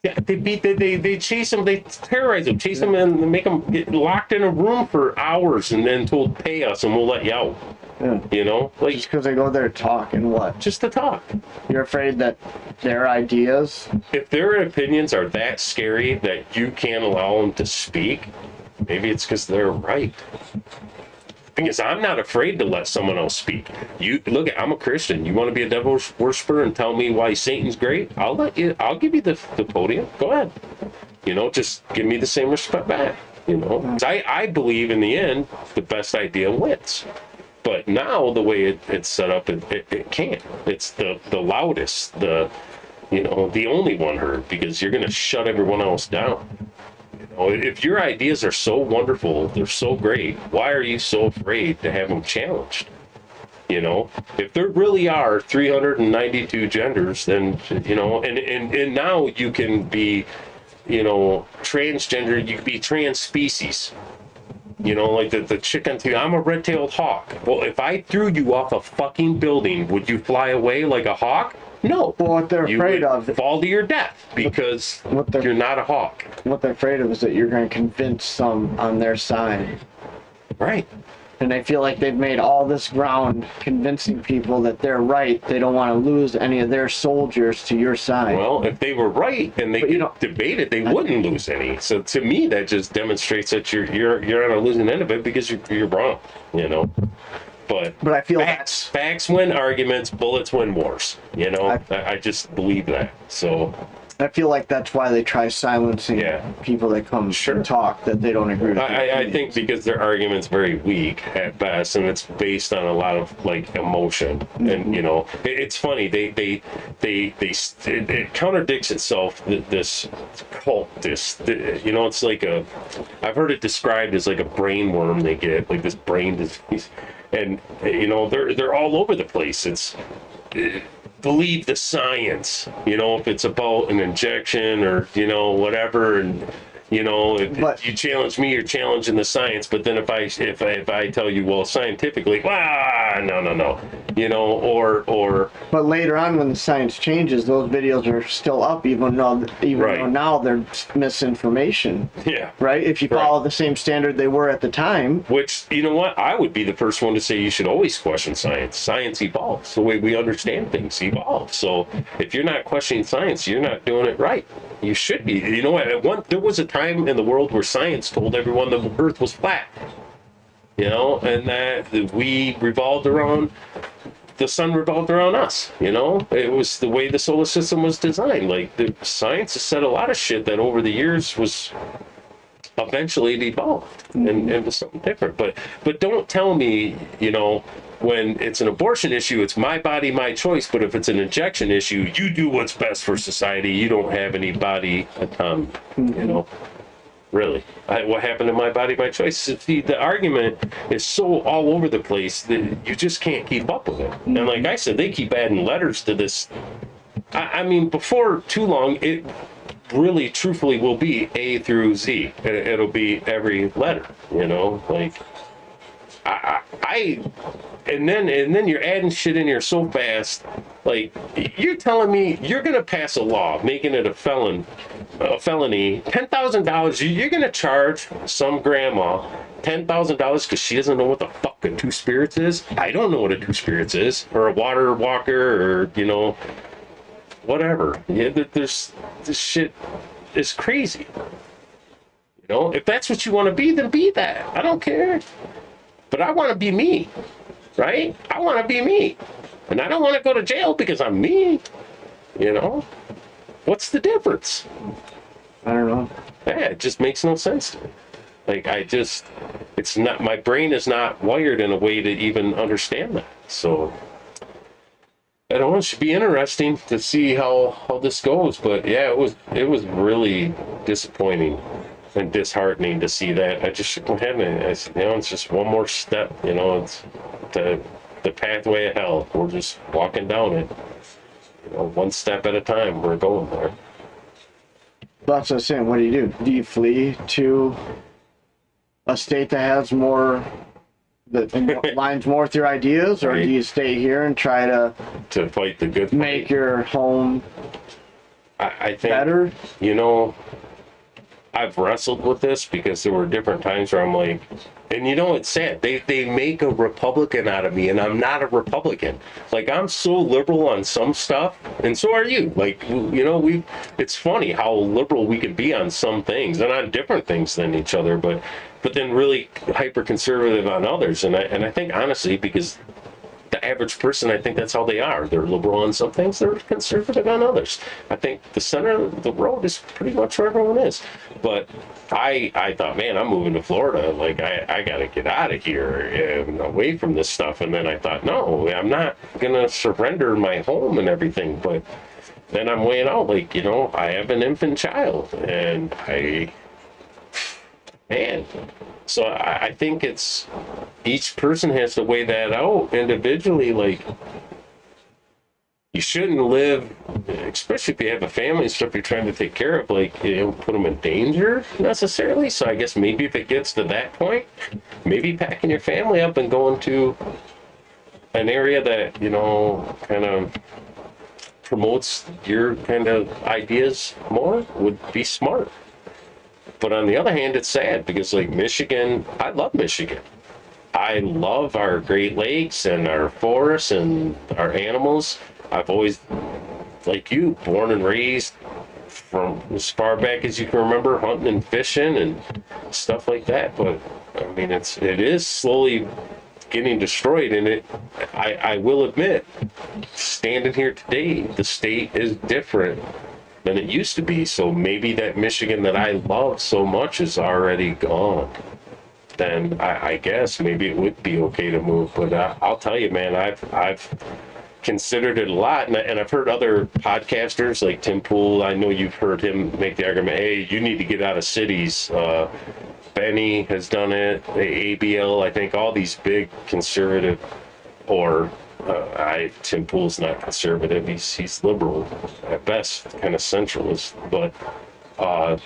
they chase them, they terrorize them, chase them and make them get locked in a room for hours and then told pay us and we'll let you out. Yeah. You know, like just because they go there to talk and what? Just to talk. You're afraid that their ideas, if their opinions are that scary that you can't allow them to speak, maybe it's because they're right. Because I'm not afraid to let someone else speak. You look, I'm a Christian. You want to be a devil worshiper and tell me why Satan's great? I'll give you the podium. Go ahead. You know, just give me the same respect back. you know. 'Cause I believe in the end, the best idea wins. But now the way it's set up, it can't. It's the loudest, the only one heard, because you're going to shut everyone else down. You know, if your ideas are so wonderful, they're so great, why are you so afraid to have them challenged? You know, if there really are 392 genders, then, and now you can be, transgender, you can be trans species. Like the chicken thing. I'm a red-tailed hawk. Well, if I threw you off a fucking building, would you fly away like a hawk? No. Well, what they're afraid of, fall to your death because you're not a hawk. What they're afraid of is that you're going to convince some on their side. Right. And they feel like they've made all this ground convincing people that they're right. They don't want to lose any of their soldiers to your side. Well, if they were right and they could debate it, they wouldn't lose any. So to me, that just demonstrates that you're on a losing end of it because you're wrong. But I feel facts win arguments, bullets win wars. I just believe that. So I feel like that's why they try silencing people that come and talk that they don't agree with. I think because their argument's very weak at best, and it's based on a lot of like emotion. And it's funny, it contradicts itself. This cult, it's like I've heard it described as like a brain worm they get, like this brain disease, and they're all over the place. It's believe the science, if it's about an injection or whatever, and if you challenge me, you're challenging the science. But then if I tell you, well, scientifically, no, but later on when the science changes, those videos are still up, even though now they're misinformation. Yeah. Right. If you follow the same standard they were at the time. Which, I would be the first one to say you should always question science. Science evolves. The way we understand things evolve. So if you're not questioning science, you're not doing it right. You should be. There was a time in the world where science told everyone the Earth was flat. And that we revolved around, the sun revolved around us. It was the way the solar system was designed. Like, the science has said a lot of shit that over the years was eventually it evolved and was something different. But don't tell me, when it's an abortion issue, it's my body, my choice. But if it's an injection issue, you do what's best for society. You don't have any body autonomy, Really. What happened to my body, my choice? See, the argument is so all over the place that you just can't keep up with it. And like I said, they keep adding letters to this. I mean, before too long, it really, truthfully will be A through Z. It'll be every letter, like... And then you're adding shit in here so fast. Like, you're telling me you're gonna pass a law making it a felony, $10,000. You're gonna charge some grandma $10,000 because she doesn't know what the fuck a two spirits is. I don't know what a two spirits is, or a water walker, or whatever. Yeah, this shit is crazy. If that's what you want to be, then be that. I don't care. But I want to be me, right? I want to be me. And I don't want to go to jail because I'm me. What's the difference? I don't know. Yeah, it just makes no sense to me. Like, it's not, my brain is not wired in a way to even understand that. So, I don't know, it should be interesting to see how this goes. But yeah, it was really disappointing and disheartening to see that. I just shook my head and I said, it's just one more step, it's the pathway of hell. We're just walking down it, one step at a time. We're going there. That's what I'm saying. What do? Do you flee to a state that has more, that aligns more with your ideas, or do you stay here and try to fight the good fight? Make your home I think better? I've wrestled with this because there were different times where I'm like, and it's sad. They make a Republican out of me, and I'm not a Republican. Like, I'm so liberal on some stuff, and so are you. Like, it's funny how liberal we can be on some things and on different things than each other, but then really hyper conservative on others. And I think honestly, because the average person, I think that's how they are. They're liberal on some things, they're conservative on others. I think the center of the road is pretty much where everyone is. But I thought, man, I'm moving to Florida. Like, I got to get out of here and away from this stuff. And then I thought, no, I'm not going to surrender my home and everything. But then I'm weighing out, like, you know, I have an infant child, and so I think it's, each person has to weigh that out individually. Like, you shouldn't live, especially if you have a family and stuff you're trying to take care of, like, you know, put them in danger necessarily. So I guess maybe if it gets to that point, maybe packing your family up and going to an area that, you know, kind of promotes your kind of ideas more would be smart. But on the other hand, it's sad because, like, Michigan, I love Michigan. I love our Great Lakes and our forests and our animals. I've always, like you, born and raised from as far back as you can remember, hunting and fishing and stuff like that. But I mean, it is slowly getting destroyed, and I will admit, standing here today, the state is different than it used to be. So maybe that Michigan that I love so much is already gone. Then I guess maybe it would be okay to move. But I'll tell you, man, I've considered it a lot, and I've heard other podcasters like Tim Pool. I know you've heard him make the argument, hey, you need to get out of cities. Benny has done it, ABL, I think all these big conservative, or Tim Pool's not conservative, he's liberal at best, kind of centralist, but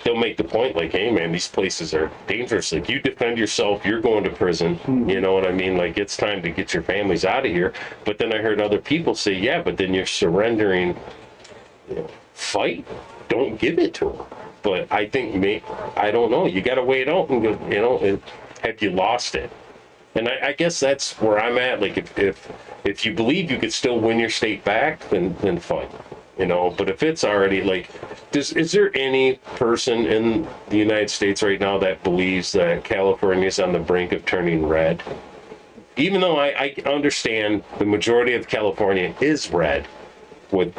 they'll make the point like, hey man, these places are dangerous. Like, you defend yourself, you're going to prison. You know what I mean? Like, it's time to get your families out of here. But then I heard other people say, yeah, but then you're surrendering. You know, fight, don't give it to them. But I think, I don't know, you got to weigh it out and go, you know, have you lost it? And I guess that's where I'm at. Like, if you believe you could still win your state back, then fine. You know, but if it's already, like, is there any person in the United States right now that believes that California is on the brink of turning red? Even though I understand the majority of California is red with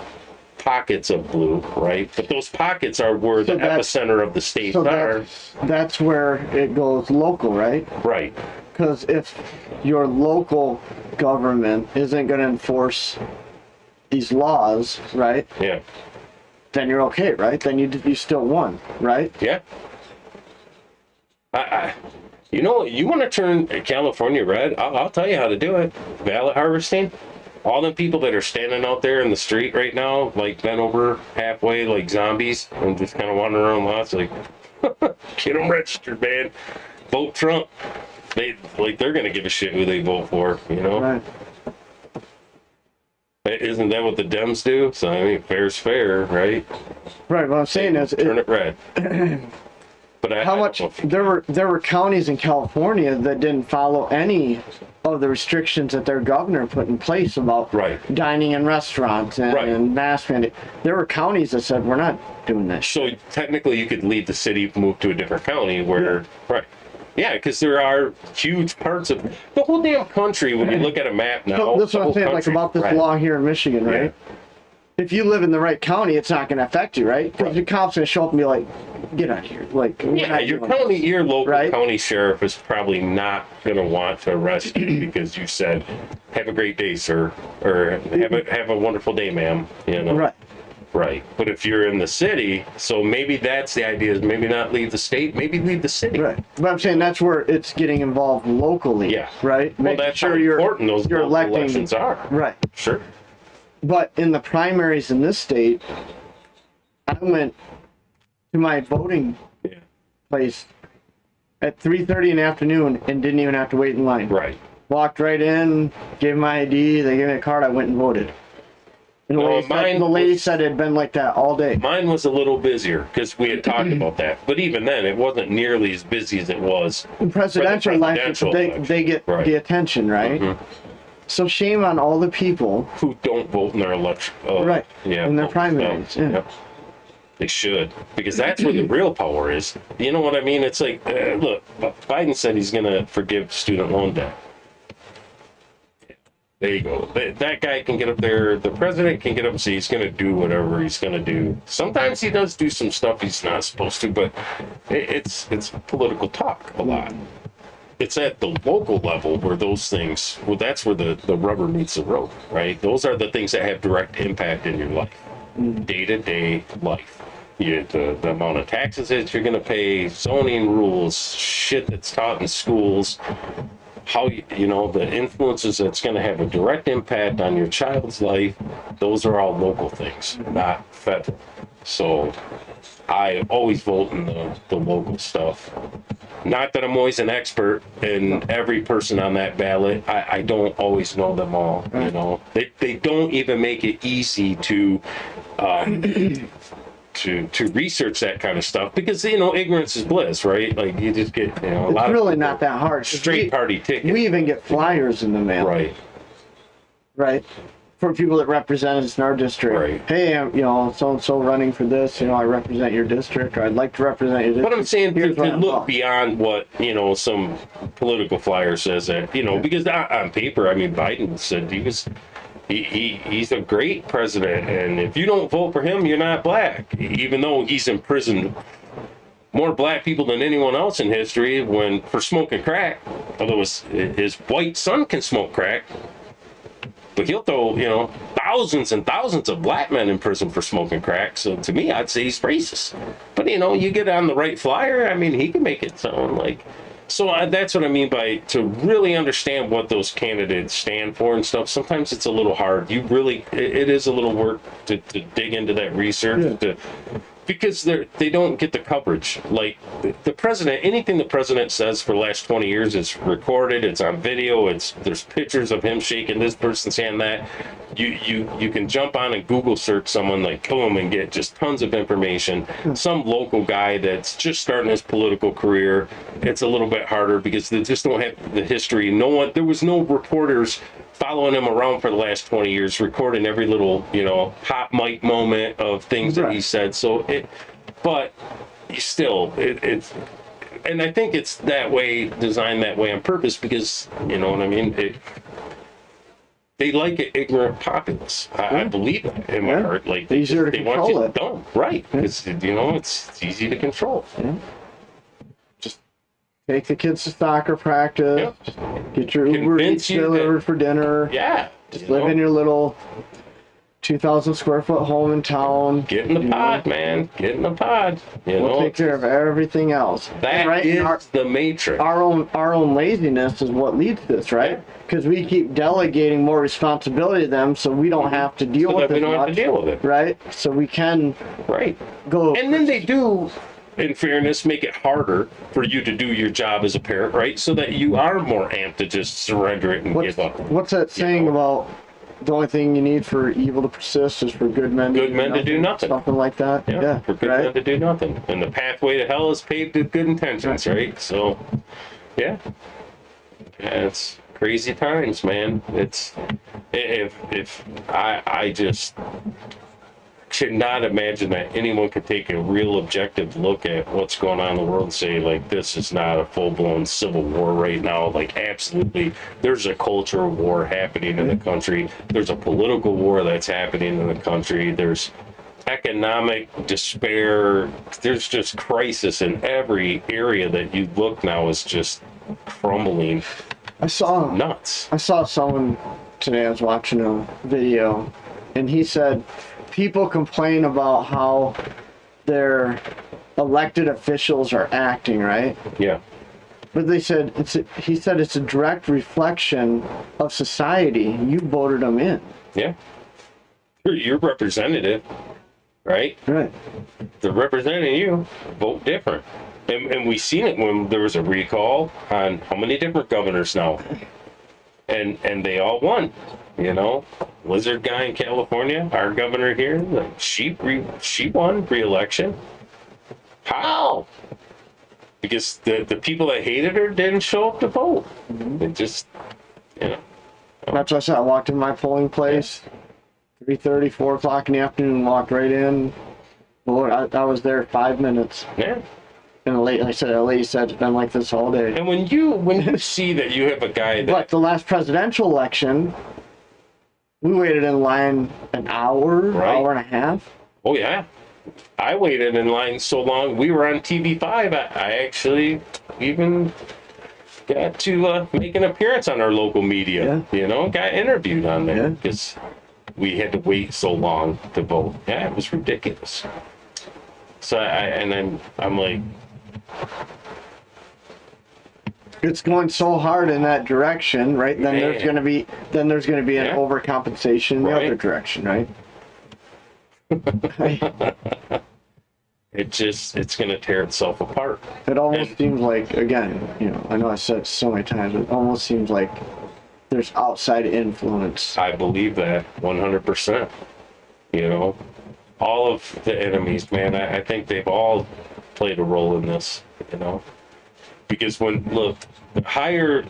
pockets of blue, right? But those pockets are where the epicenter of the states are. That's where it goes local, right? Right. Because if your local government isn't going to enforce these laws, right? Yeah. Then you're okay, right? Then you still won, right? Yeah. You know, you want to turn California red? I'll tell you how to do it. Ballot harvesting. All the people that are standing out there in the street right now, like bent over halfway like zombies and just kind of wandering around lots, like, get them registered, man. Vote Trump. They're going to give a shit who they vote for, you know? Right. Isn't that what the Dems do? So, I mean, fair's fair, right? Right, what I'm saying is... Turn it red. But there were counties in California that didn't follow any of the restrictions that their governor put in place about dining in restaurants and mask mandate. There were counties that said, we're not doing this. So technically you could leave the city, move to a different county where, yeah, because there are huge parts of the whole damn country. When you look at a map now, so that's what I'm saying, like about this law here in Michigan, right? Yeah. If you live in the right county, it's not going to affect you, right? Because your cop's going to show up and be like, get out of here. Like, yeah, your local county sheriff is probably not going to want to arrest you because you said, have a great day, sir, or have a wonderful day, ma'am, you know? Right. But if you're in the city, so maybe that's the idea, is maybe not leave the state, maybe leave the city. Right. But I'm saying that's where it's getting involved locally. Yeah. Right? Well, that's how important those local elections are. Right. Sure. But in the primaries in this state, I went to my voting place at 3:30 in the afternoon and didn't even have to wait in line. Right. Walked right in, gave my ID, they gave me a card, I went and voted. And the lady said it had been like that all day. Mine was a little busier because we had talked about that. But even then, it wasn't nearly as busy as it was. In presidential elections, they get the attention, right? Mm-hmm. So shame on all the people who don't vote in their election. In their primaries. Yeah. Yep. They should, because that's where the real power is. You know what I mean? It's like, look, Biden said he's going to forgive student loan debt. There you go. That guy can get up there. The president can get up and say he's going to do whatever he's going to do. Sometimes he does do some stuff he's not supposed to, but it's political talk a lot. It's at the local level where those things, well, that's where the rubber meets the road, right? Those are the things that have direct impact in your life, day-to-day life. The amount of taxes that you're going to pay, zoning rules, shit that's taught in schools, how the influences that's going to have a direct impact on your child's life. Those are all local things, not federal. So I always vote in the local stuff. Not that I'm always an expert in every person on that ballot. I don't always know them all. They don't even make it easy to research that kind of stuff, because ignorance is bliss, right? Like, you just get a lot It's really of not that hard. straight party ticket. We even get flyers in the mail. Right. For people that represent us in our district. Right. Hey, I'm, so and so running for this. I represent your district, or I'd like to represent your district. But I'm saying Here's to what I'm look about. beyond what some political flyer says that because on paper, I mean, Biden said he's a great president, and if you don't vote for him, you're not black. Even though he's imprisoned more black people than anyone else in history for smoking crack, although his white son can smoke crack. But he'll throw, thousands and thousands of black men in prison for smoking crack. So to me, I'd say he's racist. But, you get on the right flyer, I mean, he can make it sound like... So that's what I mean by, to really understand what those candidates stand for and stuff, sometimes it's a little hard. It is a little work to dig into that research. Because they don't get the coverage. Like the president, anything the president says for the last 20 years is recorded, it's on video, there's pictures of him shaking this person saying that. You can jump on and Google search someone, like, boom, and get just tons of information. Some local guy that's just starting his political career, it's a little bit harder because they just don't have the history. There was no reporters following him around for the last 20 years, recording every little, hot mic moment of things that he said. So but still, it's, and I think it's that way, designed that way on purpose, because, you know what I mean? They like an ignorant populace. I believe that in my heart. Like, easier to they want control you it. dumb, right? Because, it's easy to control. Yeah. Just take the kids to soccer practice. Yep. Just get your Uber Convince Eats you delivered that- for dinner. Yeah. Just live in your little 2,000 square foot home in town. Get in the pod, man. Get in the pod. We'll take care of everything else. That right? is the matrix. Our own laziness is what leads to this, right? Because we keep delegating more responsibility to them, so we don't have to deal So with that it. we don't have to deal with it. Right? So we can Right. go. And then they do, in fairness, make it harder for you to do your job as a parent, right? So that you are more amped to just surrender it and give up. What's that saying about the only thing you need for evil to persist is for good men to do nothing. Something like that. Yeah, for good men to do nothing. And the pathway to hell is paved with good intentions, right? So, yeah. It's crazy times, man. It's, if I just cannot imagine that anyone could take a real objective look at what's going on in the world and say, like, this is not a full-blown civil war right now. Like, absolutely, there's a cultural war happening in the country. There's a political war that's happening in the country. There's economic despair. There's just crisis in every area that you look now is just crumbling. I saw Nuts. someone today. I was watching a video, and he said people complain about how their elected officials are acting, right? Yeah. But they said he said it's a direct reflection of society. You voted them in. Yeah. You're your representative, right? Right. They're representing you. Vote different. And we seen it when there was a recall on how many different governors now. And they all won. Lizard guy in California, our governor here, like, she won re-election. How? Because the people that hated her didn't show up to vote. They just, That's what I said. I walked in my polling place, 3:30, 4 o'clock in the afternoon, walked right in. Well, I was there 5 minutes. yeah. And like I said, a lady said it's been like this all day. And when you see that you have a guy that, But the last presidential election, We waited in line an hour, Right. hour and a half. Oh yeah, I waited in line so long. We were on TV5. I actually even got to make an appearance on our local media. Yeah. You know, got interviewed on there Yeah. because we had to wait so long to vote. Yeah, it was ridiculous. So I'm like, It's going so hard in that direction, right? Then there's Man. gonna be an Yeah. overcompensation in the Right. other direction, right? it's gonna tear itself apart. It almost seems like, again, I know I said it so many times, but it almost seems like there's outside influence. I believe that 100%. You know, all of the enemies, man, I think they've all played a role in this, you know. Because look, the higher,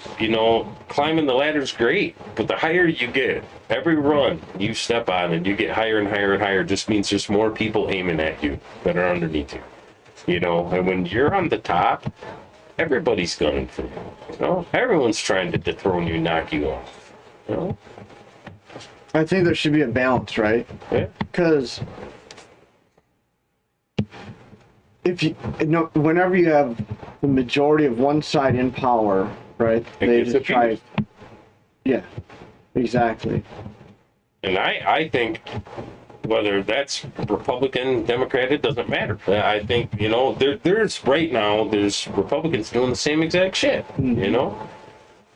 climbing the ladder is great, but the higher you get, every run you step on and you get higher and higher and higher, just means there's more people aiming at you that are underneath you, And when you're on the top, everybody's gunning for you, Everyone's trying to dethrone you, knock you off, I think there should be a balance, right? Yeah. Because whenever you have the majority of one side in power, right? It They gets just try. abused. Yeah, exactly. And I think whether that's Republican, Democrat, it doesn't matter. I think, there's right now, there's Republicans doing the same exact shit,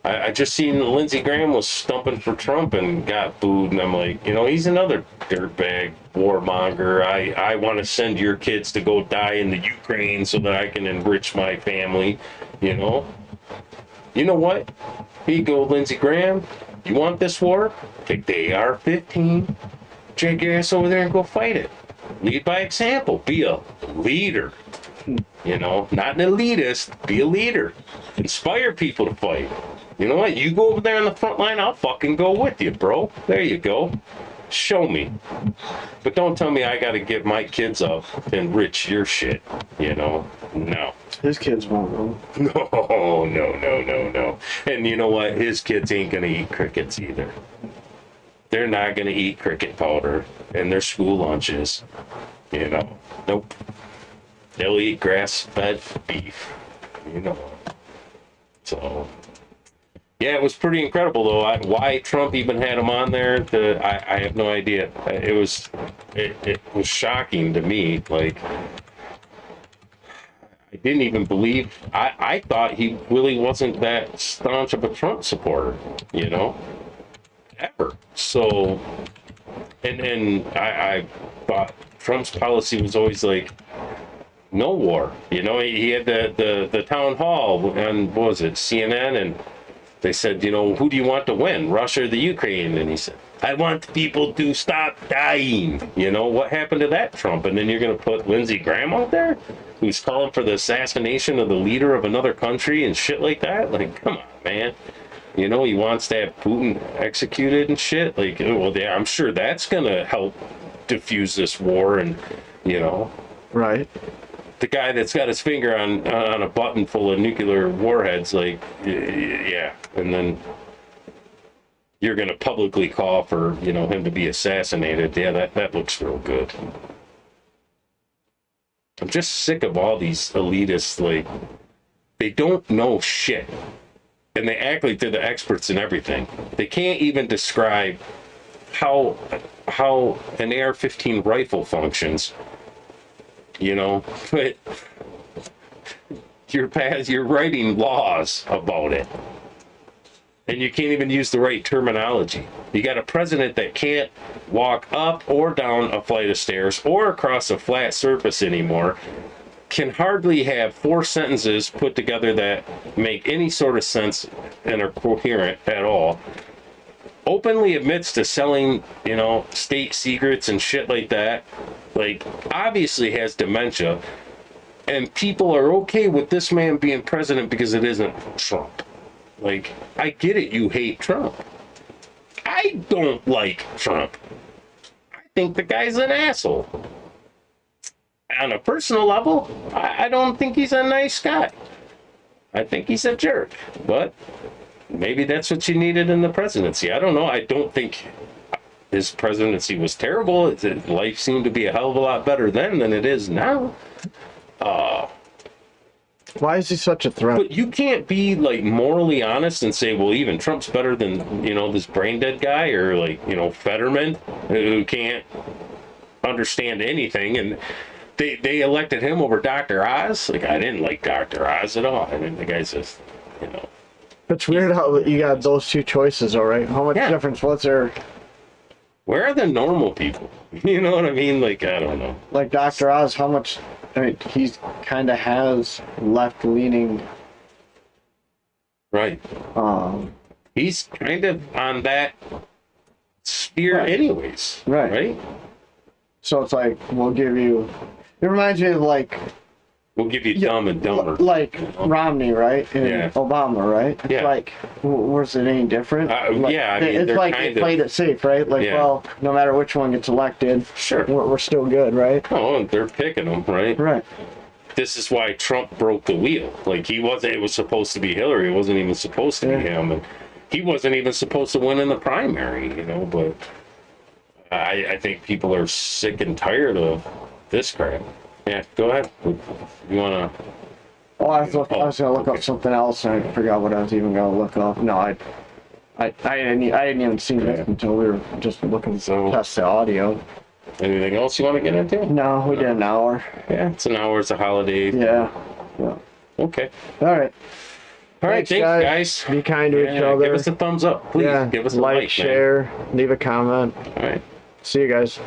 I just seen Lindsey Graham was stumping for Trump and got booed, and I'm like, he's another dirtbag, warmonger. I want to send your kids to go die in the Ukraine so that I can enrich my family, You know what? Here you go, Lindsey Graham. You want this war? Take the AR-15, drag your ass over there and go fight it. Lead by example. Be a leader. Not an elitist. Be a leader. Inspire people to fight. You know what? You go over there on the front line, I'll fucking go with you, bro. There you go. Show me. But don't tell me I gotta give my kids up to enrich your shit. No. His kids won't go. No. And you know what? His kids ain't gonna eat crickets either. They're not gonna eat cricket powder in their school lunches. Nope. They'll eat grass-fed beef. So, yeah, it was pretty incredible though. Why Trump even had him on there, I have no idea. It was shocking to me. Like, I didn't even believe. I thought he really wasn't that staunch of a Trump supporter. Ever. So, and I thought Trump's policy was always like, no war. He had the town hall on, what was it, CNN, and they said, who do you want to win, Russia or the Ukraine? And he said, I want the people to stop dying. What happened to that, Trump? And then you're going to put Lindsey Graham out there, who's calling for the assassination of the leader of another country and shit like that? Like, come on, man. He wants to have Putin executed and shit. Like, well, yeah, I'm sure that's going to help diffuse this war and, Right. the guy that's got his finger on a button full of nuclear warheads, like, yeah, and then you're gonna publicly call for him to be assassinated. Yeah, that looks real good. I'm just sick of all these elitists. Like, they don't know shit, and they act like they're the experts in everything. They can't even describe how an AR-15 rifle functions. But you're writing laws about it, and you can't even use the right terminology. You got a president that can't walk up or down a flight of stairs or across a flat surface anymore, can hardly have 4 sentences put together that make any sort of sense and are coherent at all, openly admits to selling, state secrets and shit like that, like, obviously has dementia, and people are okay with this man being president because it isn't Trump. Like, I get it, you hate Trump. I don't like Trump. I think the guy's an asshole. On a personal level, I don't think he's a nice guy. I think he's a jerk, but maybe that's what you needed in the presidency. I don't know. I don't think his presidency was terrible. Life seemed to be a hell of a lot better then than it is now. Why is he such a threat? But you can't be like morally honest and say, well, even Trump's better than, this brain dead guy, or like, Fetterman, who can't understand anything. And they elected him over Dr. Oz. Like, I didn't like Dr. Oz at all. I mean, the guy's just, It's weird how you got those two choices, all right? How much Yeah. difference was there? Where are the normal people? You know what I mean? Like, I don't know. Like Dr. Oz, how much? I mean, he's kind of has left-leaning. Right. He's kind of on that sphere Right. anyways. Right. Right? So it's like we'll give you. It reminds me of like We'll give you Dumb and Dumber. like Romney, right? And Yeah. Obama, right? It's Yeah. like, was it any different? Yeah, I mean, it's they're like kind they of- played it safe, right? Like, Yeah. well, no matter which one gets elected, Sure. we're still good, right? Oh, they're picking them, right? Right. This is why Trump broke the wheel. Like, it was supposed to be Hillary. It wasn't even supposed to be him. And he wasn't even supposed to win in the primary, but I think people are sick and tired of this crap. Yeah, go ahead. You want to... Oh, I was gonna look okay. up something else, and I forgot what I was even gonna look up. No, I didn't even see this until we were just looking So- to test the audio. Anything else you want to get into? No, we did an hour. Yeah, it's an hour. It's a holiday. Yeah. Okay. All right. All right, thanks, guys. Be kind to each Yeah, other. give us a thumbs up, please. Yeah. Give us a like, like, man. share, leave a comment. All right. See you guys.